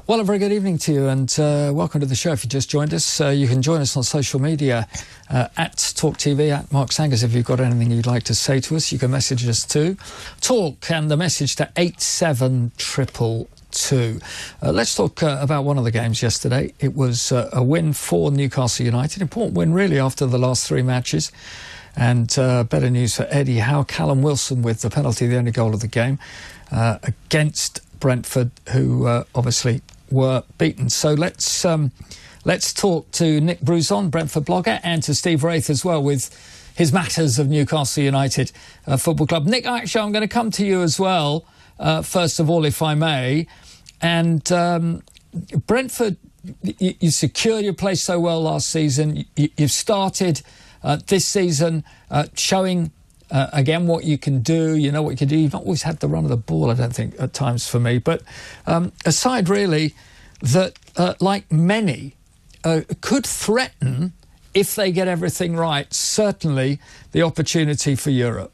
Well, a very good evening to you and welcome to the show. If you just joined us, you can join us on social media at Talk TV, at Mark Sangers. If you've got anything you'd like to say to us, you can message us to Talk and the message to 87222. Let's talk about one of the games yesterday. It was a win for Newcastle United. Important win, really, after the last three matches. And better news for Eddie Howe. Callum Wilson with the penalty, the only goal of the game, against Brentford, who obviously were beaten. So let's talk to Nick Bruzon, Brentford blogger, and to Steve Wraith as well with his matters of Newcastle United Football Club. Nick, actually, I'm going to come to you as well, first of all, if I may. And Brentford, you secured your place so well last season. You've started this season showing again what you can do. You know what you can do. You've not always had the run of the ball, I don't think, at times for me. But aside really that, like many, could threaten, if they get everything right, certainly the opportunity for Europe.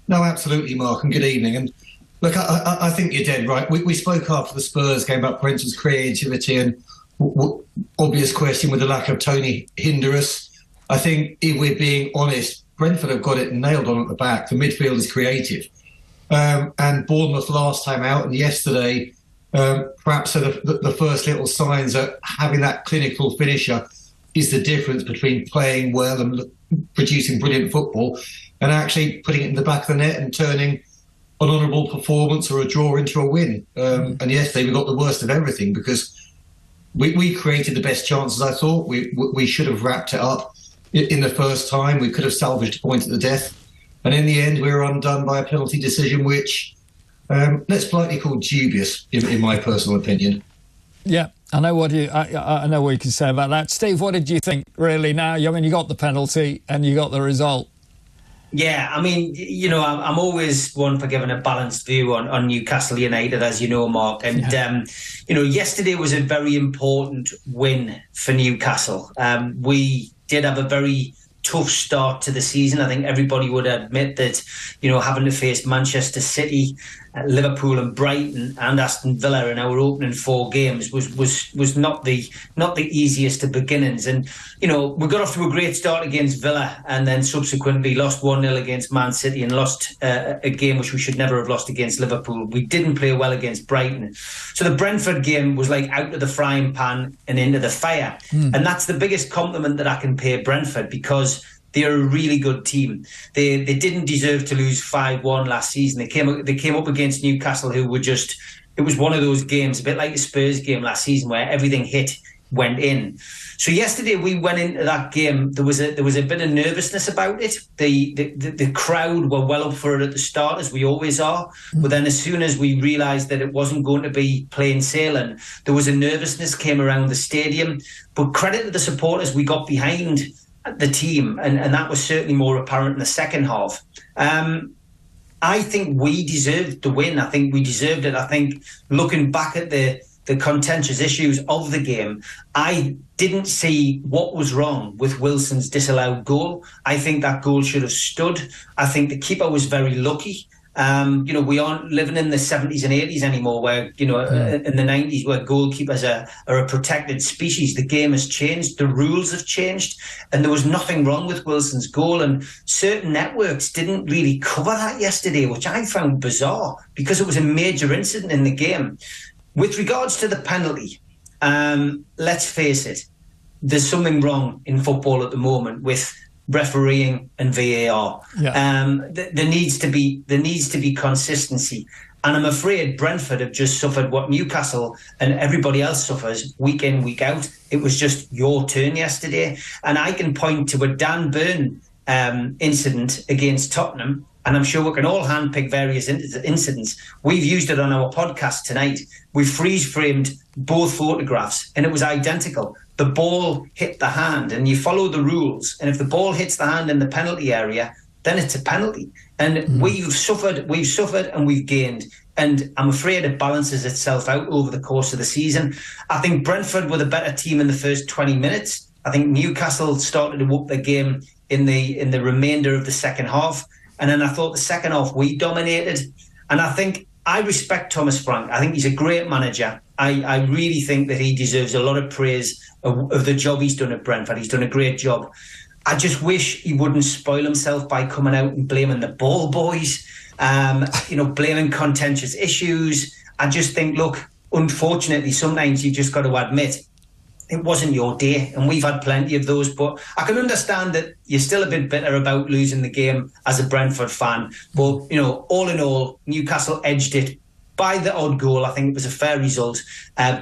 No, absolutely, Mark, and good evening. And look, I think you're dead right. We spoke after the Spurs game about Brentford's creativity and obvious question, with the lack of Tony hinder us. I think, if we're being honest, Brentford have got it nailed on at the back. The midfield is creative. And Bournemouth last time out and yesterday perhaps are the first little signs that having that clinical finisher is the difference between playing well and producing brilliant football and actually putting it in the back of the net and turning an honourable performance or a draw into a win. And yesterday we got the worst of everything because we created the best chances, I thought. We should have wrapped it up in the first time. We could have salvaged a point at the death. And in the end, we were undone by a penalty decision, which let's politely call dubious, in my personal opinion. Yeah, I know what you can say about that. Steve, what did you think, really, now? I mean, you got the penalty and you got the result. Yeah, I mean, you know, I'm always one for giving a balanced view on Newcastle United, as you know, Mark. And, you know, yesterday was a very important win for Newcastle. We did have a very tough start to the season. I think everybody would admit that, you know, having to face Manchester City, Liverpool and Brighton and Aston Villa in our opening four games was not the easiest of beginnings. And, you know, we got off to a great start against Villa and then subsequently lost 1-0 against Man City and lost a game which we should never have lost against Liverpool. We didn't play well against Brighton. So the Brentford game was like out of the frying pan and into the fire. And that's the biggest compliment that I can pay Brentford, because they're a really good team. They didn't deserve to lose 5-1 last season. They came up against Newcastle, who were just... It was one of those games, a bit like the Spurs game last season, where everything went in. So yesterday we went into that game. There was a bit of nervousness about it. The crowd were well up for it at the start, as we always are. But then as soon as we realised that it wasn't going to be plain sailing, there was a nervousness came around the stadium. But credit to the supporters, we got behind the team, and that was certainly more apparent in the second half. I think we deserved the win. I think we deserved it. I think looking back at the contentious issues of the game, I didn't see what was wrong with Wilson's disallowed goal. I think that goal should have stood. I think the keeper was very lucky. You know, we aren't living in the 70s and 80s anymore, where, you know, in the 90s, where goalkeepers are a protected species. The game has changed, the rules have changed, and there was nothing wrong with Wilson's goal. And certain networks didn't really cover that yesterday, which I found bizarre, because it was a major incident in the game. With regards to the penalty, let's face it, there's something wrong in football at the moment with refereeing and VAR. There needs to be consistency, and I'm afraid Brentford have just suffered what Newcastle and everybody else suffers week in, week out. It was just your turn yesterday, and I can point to a Dan Burn incident against Tottenham, and I'm sure we can all handpick various incidents. We've used it on our podcast tonight. We freeze-framed both photographs, and it was identical. The ball hit the hand, and you follow the rules. And if the ball hits the hand in the penalty area, then it's a penalty. And we've suffered, and we've gained. And I'm afraid it balances itself out over the course of the season. I think Brentford were the better team in the first 20 minutes. I think Newcastle started to whoop their game in the remainder of the second half. And then I thought the second half we dominated. And I think I respect Thomas Frank. I think he's a great manager. I really think that he deserves a lot of praise of the job he's done at Brentford. He's done a great job. I just wish he wouldn't spoil himself by coming out and blaming the ball boys, blaming contentious issues. I just think, look, unfortunately, sometimes you just got to admit it wasn't your day, and we've had plenty of those. But I can understand that you're still a bit bitter about losing the game as a Brentford fan. But, all in all, Newcastle edged it by the odd goal. I think it was a fair result.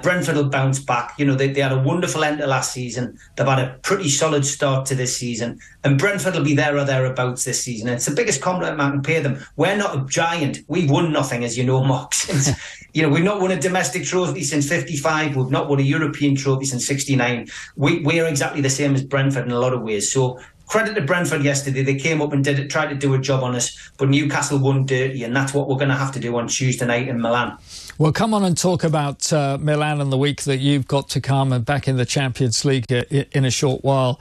Brentford will bounce back. They had a wonderful end to last season. They've had a pretty solid start to this season. And Brentford will be there or thereabouts this season. And it's the biggest compliment I can pay them. We're not a giant. We've won nothing, as you know, Mark, since... we've not won a domestic trophy since 55. We've not won a European trophy since 69. We're exactly the same as Brentford in a lot of ways. So credit to Brentford yesterday. They came up and tried to do a job on us, but Newcastle won dirty, and that's what we're going to have to do on Tuesday night in Milan. Well, come on and talk about Milan and the week that you've got to come, and back in the Champions League in a short while,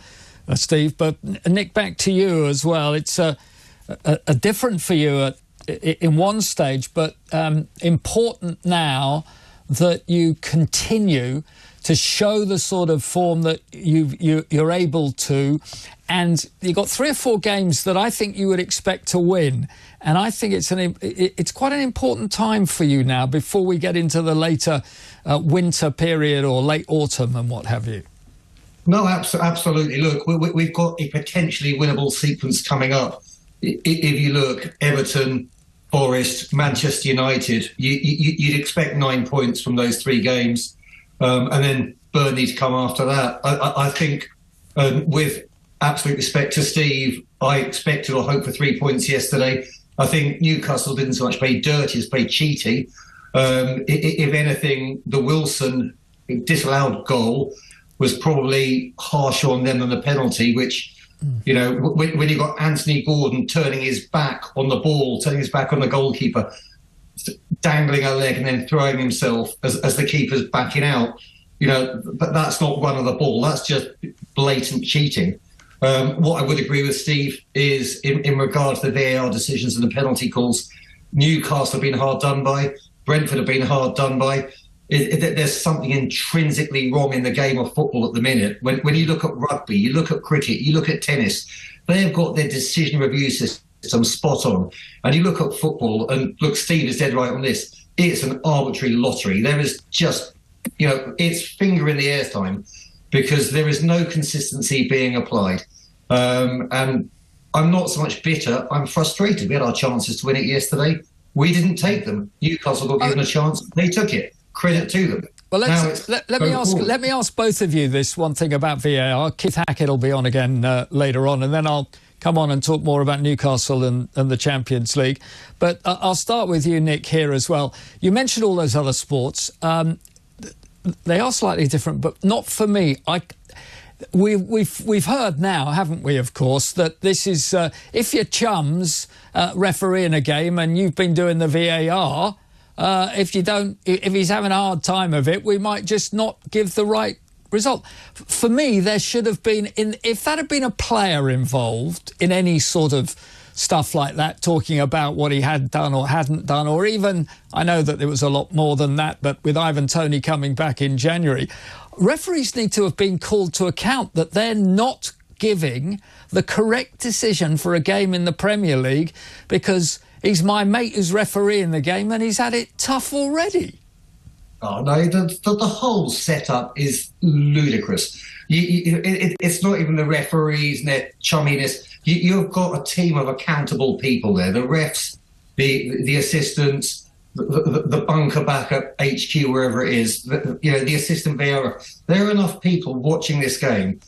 Steve. But Nick, back to you as well. It's a different for you in one stage, but important now that you continue to show the sort of form that you're able to. And you've got 3 or 4 games that I think you would expect to win. And I think it's quite an important time for you now before we get into the later winter period or late autumn and what have you. No, absolutely. Look, we've got a potentially winnable sequence coming up. If you look, Everton, Forest, Manchester United, you'd expect 9 points from those 3 games. And then Burnley to come after that. I think with absolute respect to Steve, I expected or hoped for 3 points yesterday. I think Newcastle didn't so much play dirty as play cheaty. If anything, the Wilson disallowed goal was probably harsher on them than the penalty, which, when you got Anthony Gordon turning his back on the ball, turning his back on the goalkeeper, dangling a leg and then throwing himself as the keeper's backing out, but that's not run of the ball. That's just blatant cheating. What I would agree with Steve is in regard to the VAR decisions and the penalty calls, Newcastle have been hard done by, Brentford have been hard done by. There's something intrinsically wrong in the game of football at the minute. When you look at rugby, you look at cricket, you look at tennis, they've got their decision review system spot on. And you look at football, and look, Steve is dead right on this. It's an arbitrary lottery. There is just, it's finger in the air time, because there is no consistency being applied. And I'm not so much bitter, I'm frustrated. We had our chances to win it yesterday. We didn't take them. Newcastle got given a chance. They took it. Credit to them. Well, let me ask both of you this one thing about VAR. Keith Hackett will be on again later on, and then I'll come on and talk more about Newcastle and the Champions League. But I'll start with you, Nick, here as well. You mentioned all those other sports. They are slightly different, but not for me. We've heard now, haven't we, of course, that this is if your chums refereeing a game and you've been doing the VAR, if he's having a hard time of it, we might just not give the right result. For me, there should have been, if that had been a player involved in any sort of stuff like that, talking about what he had done or hadn't done, or even, I know that there was a lot more than that, but with Ivan Toney coming back in January, referees need to have been called to account that they're not giving the correct decision for a game in the Premier League because he's my mate who's refereeing the game and he's had it tough already. Oh, no, the whole setup is ludicrous. It's not even the referees and their chumminess. You've got a team of accountable people there. The refs, the assistants, the bunker back at HQ, wherever it is, the assistant VAR. There are enough people watching this game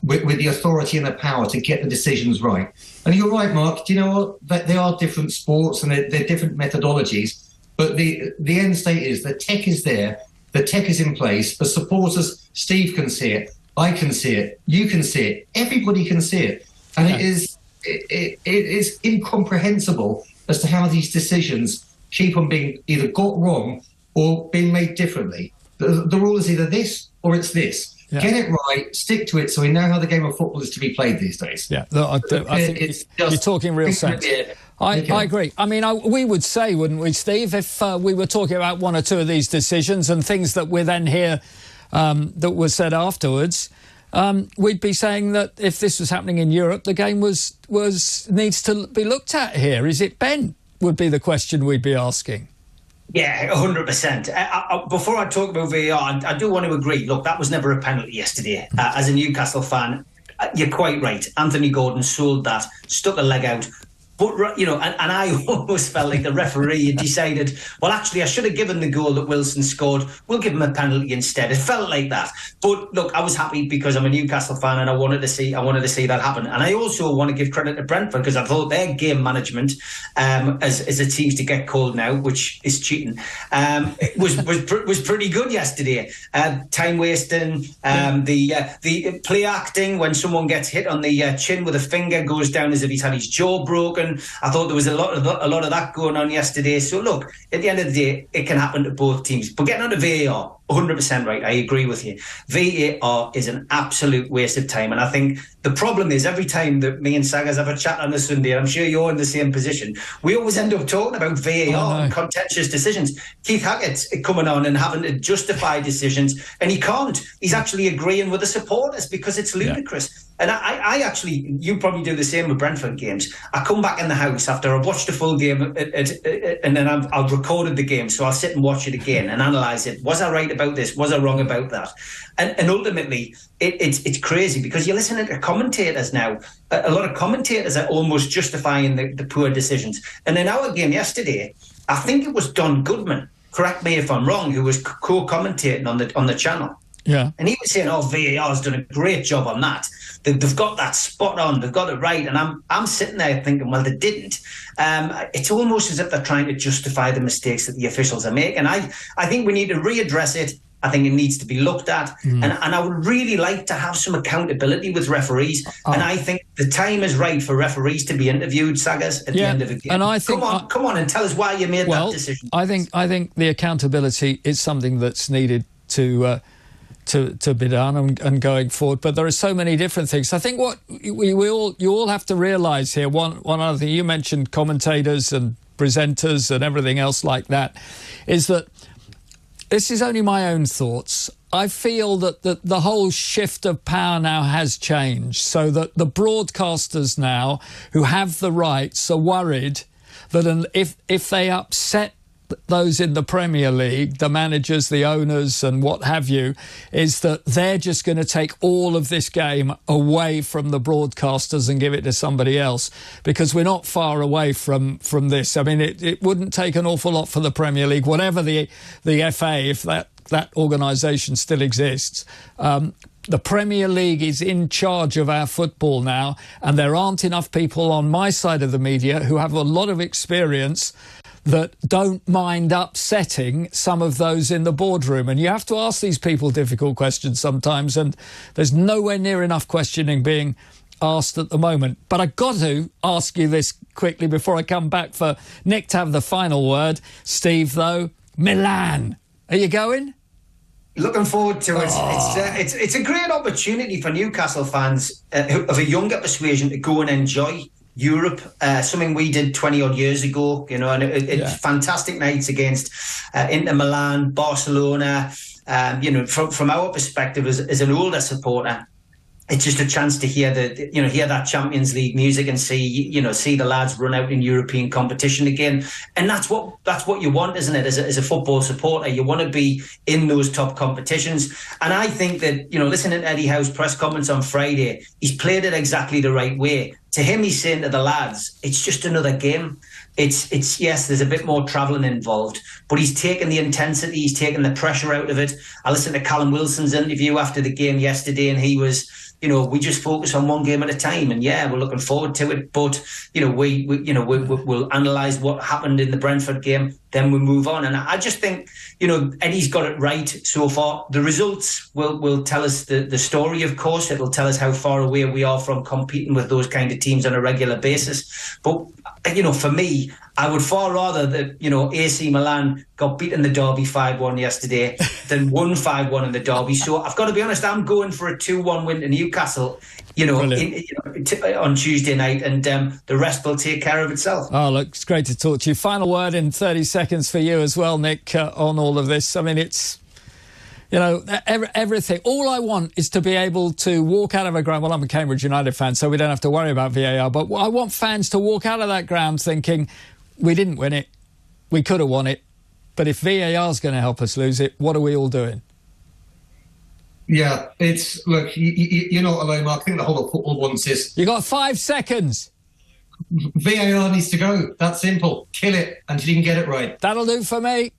with the authority and the power to get the decisions right. And you're right, Mark. Do you know what? They are different sports and they're different methodologies. But the end state is the tech is there, the tech is in place. The supporters, Steve can see it, I can see it, you can see it, everybody can see it. And it is incomprehensible as to how these decisions keep on being either got wrong or being made differently. The rule is either this or it's this. Yeah. Get it right, stick to it, so we know how the game of football is to be played these days. Yeah, I think you're talking real sense. I agree. I mean, we would say, wouldn't we, Steve, if we were talking about one or two of these decisions and things that we then hear that were said afterwards, we'd be saying that if this was happening in Europe, the game needs to be looked at here. Is it bent? Would be the question we'd be asking. Yeah, 100%. Before I talk about VAR, I do want to agree. Look, that was never a penalty yesterday. As a Newcastle fan, you're quite right. Anthony Gordon sold that, stuck a leg out. But, you know, and I always felt like the referee had decided, well, actually, I should have given the goal that Wilson scored. We'll give him a penalty instead. It felt like that. But look, I was happy because I'm a Newcastle fan and I wanted to see that happen. And I also want to give credit to Brentford because I thought their game management, as it seems to get called now, which is cheating, was pretty good yesterday. Time wasting, the play acting when someone gets hit on the chin with a finger, goes down as if he's had his jaw broken. I thought there was a lot of that going on yesterday. So look, at the end of the day, it can happen to both teams. But getting on to VAR, 100% right. I agree with you. VAR is an absolute waste of time. And I think the problem is every time that me and Sagas have a chat on a Sunday, and I'm sure you're in the same position, we always end up talking about VAR and contentious decisions. Keith Hackett's coming on and having to justify decisions, and he can't. He's actually agreeing with the supporters because it's ludicrous. Yeah. And I actually, you probably do the same with Brentford games. I come back in the house after I've watched the full game and then I've recorded the game, so I'll sit and watch it again and analyse it. Was I right about this? Was I wrong about that? And ultimately, it's crazy because you're listening to commentators now. A lot of commentators are almost justifying the poor decisions. And in our game yesterday, I think it was Don Goodman, correct me if I'm wrong, who was co-commentating on the channel. Yeah. And he was saying, VAR's done a great job on that. They've got that spot on. They've got it right. And I'm sitting there thinking, well, they didn't. It's almost as if they're trying to justify the mistakes that the officials are making. I think we need to readdress it. I think it needs to be looked at. And I would really like to have some accountability with referees. And I think the time is right for referees to be interviewed, Sagas, at the end of the game. And I think, come on and tell us why you made that decision. I think the accountability is something that's needed to be done and going forward, but there are so many different things. I think what you all have to realise here. One other thing you mentioned, commentators and presenters and everything else like that, is that this is only my own thoughts. I feel that the whole shift of power now has changed, so that the broadcasters now who have the rights are worried that if they upset those in the Premier League, the managers, the owners and what have you, is that they're just going to take all of this game away from the broadcasters and give it to somebody else, because we're not far away from this. I mean, it wouldn't take an awful lot for the Premier League, whatever the FA, if that organisation still exists. The Premier League is in charge of our football now, and there aren't enough people on my side of the media who have a lot of experience that don't mind upsetting some of those in the boardroom. And you have to ask these people difficult questions sometimes, and there's nowhere near enough questioning being asked at the moment. But I've got to ask you this quickly before I come back for Nick to have the final word. Steve, though, Milan, are you going? Looking forward to it. It's a great opportunity for Newcastle fans of a younger persuasion to go and enjoy Europe, something we did 20 odd years ago, you know, and it's fantastic nights against Inter Milan, Barcelona. You know, from our perspective as an older supporter, it's just a chance to hear that Champions League music and see the lads run out in European competition again. And that's what you want, isn't it? As a football supporter, you want to be in those top competitions. And I think that, listening to Eddie Howe's press comments on Friday, he's played it exactly the right way. To him, he's saying to the lads, it's just another game. It's yes, there's a bit more travelling involved, but he's taken the intensity, he's taken the pressure out of it. I listened to Callum Wilson's interview after the game yesterday, and he was, we just focus on one game at a time, and we're looking forward to it. But we'll analyse what happened in the Brentford game, then we move on. And I just think Eddie's got it right so far. The results will tell us the story. Of course, it will tell us how far away we are from competing with those kind of teams on a regular basis. But for me, I would far rather that, AC Milan got beaten the derby 5-1 yesterday than won 5-1 in the derby. So I've got to be honest, I'm going for a 2-1 win to Newcastle, on Tuesday night, and the rest will take care of itself. Oh, look, it's great to talk to you. Final word in 30 seconds for you as well, Nick, on all of this. I mean, it's, everything. All I want is to be able to walk out of a ground. Well, I'm a Cambridge United fan, so we don't have to worry about VAR. But I want fans to walk out of that ground thinking, we didn't win it, we could have won it. But if VAR is going to help us lose it, what are we all doing? Yeah, look, you're not alone, Mark. I think the whole of football wants is... You got 5 seconds. VAR needs to go. That's simple. Kill it until you can get it right. That'll do for me.